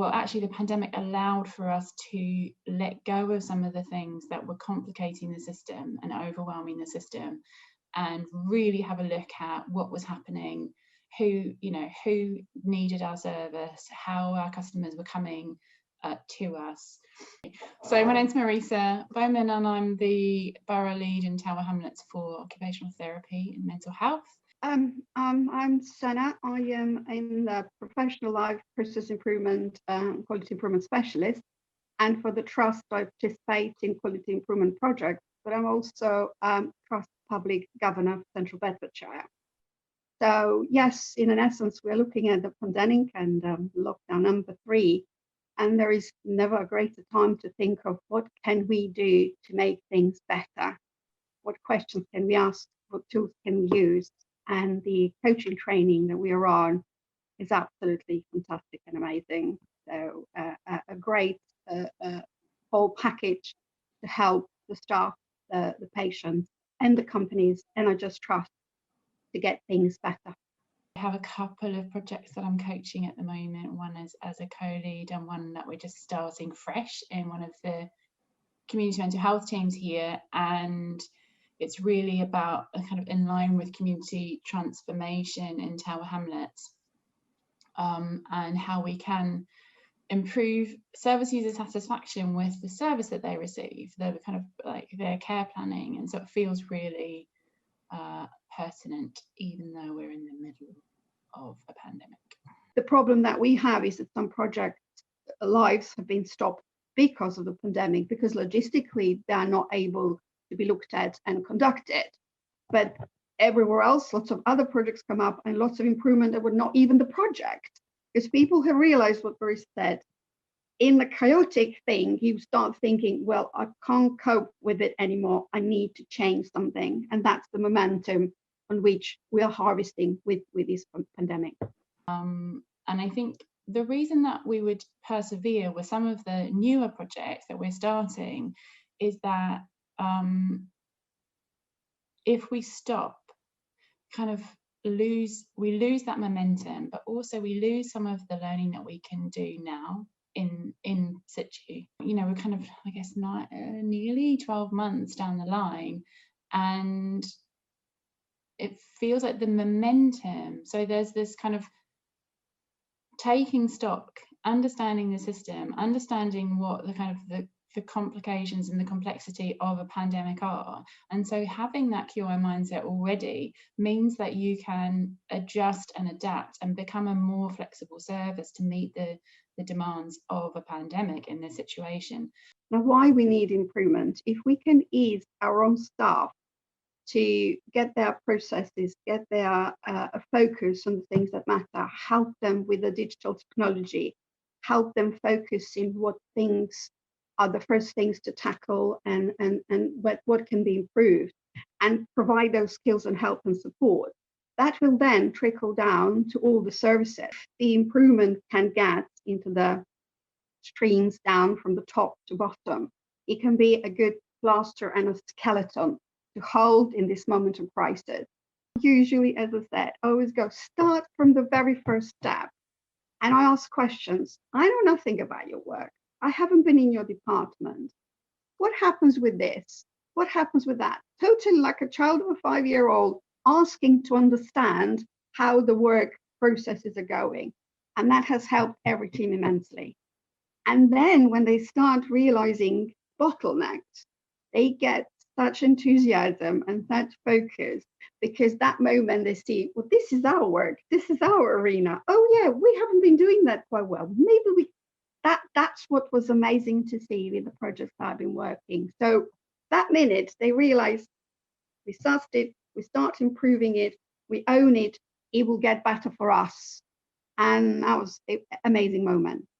Well, actually, the pandemic allowed for us to let go of some of the things that were complicating the system and overwhelming the system, and really have a look at what was happening, who needed our service, how our customers were coming to us. So my name's Marisa Bowman, and I'm the Borough Lead in Tower Hamlets for Occupational Therapy and Mental Health. I'm Sana. I am the Professional Life Process Improvement Quality Improvement Specialist, and for the Trust I participate in quality improvement projects, but I'm also Trust Public Governor for Central Bedfordshire. So yes, in essence, we're looking at the pandemic and lockdown number 3, and there is never a greater time to think of what can we do to make things better, what questions can we ask, what tools can we use. And the coaching training that we are on is absolutely fantastic and amazing. So a great whole package to help the staff, the patients, and the companies, and I just trust to get things better. I have a couple of projects that I'm coaching at the moment. One is as a co-lead, and one that we're just starting fresh in one of the community mental health teams here. And it's really about kind of in line with community transformation in Tower Hamlets, and how we can improve service user satisfaction with the service that they receive, the kind of like their care planning, and so it feels really pertinent, even though we're in the middle of a pandemic. The problem that we have is that some project lives have been stopped because of the pandemic, because logistically they are not able to be looked at and conducted. But everywhere else, lots of other projects come up and lots of improvement that were not even the project, because people have realized what Boris said. In the chaotic thing, you start thinking, well, I can't cope with it anymore. I need to change something. And that's the momentum on which we are harvesting with this pandemic. And I think the reason that we would persevere with some of the newer projects that we're starting is that if we stop, we lose that momentum, but also we lose some of the learning that we can do now in situ. We're kind of, I guess, not nearly 12 months down the line, and it feels like the momentum. So there's this kind of taking stock, understanding the system, understanding what the kind of the complications and the complexity of a pandemic are. And so having that QI mindset already means that you can adjust and adapt and become a more flexible service to meet the demands of a pandemic in this situation. Now, why we need improvement, if we can ease our own staff to get their processes, get their focus on the things that matter, help them with the digital technology, help them focus in what things are the first things to tackle and what can be improved, and provide those skills and help and support. That will then trickle down to all the services. The improvement can get into the streams down from the top to bottom. It can be a good plaster and a skeleton to hold in this moment of crisis. Usually, as I said, I always start from the very first step. And I ask questions. I know nothing about your work. I haven't been in your department. What happens with this? What happens with that? Totally like a child of a 5-year-old asking to understand how the work processes are going. And that has helped every team immensely. And then when they start realizing bottlenecks, they get such enthusiasm and such focus, because that moment they see, well, this is our work, this is our arena. Oh yeah, we haven't been doing that quite well. Maybe that's what was amazing to see with the projects I've been working. So that minute they realize we sussed it, we start improving it, we own it, it will get better for us. And that was an amazing moment.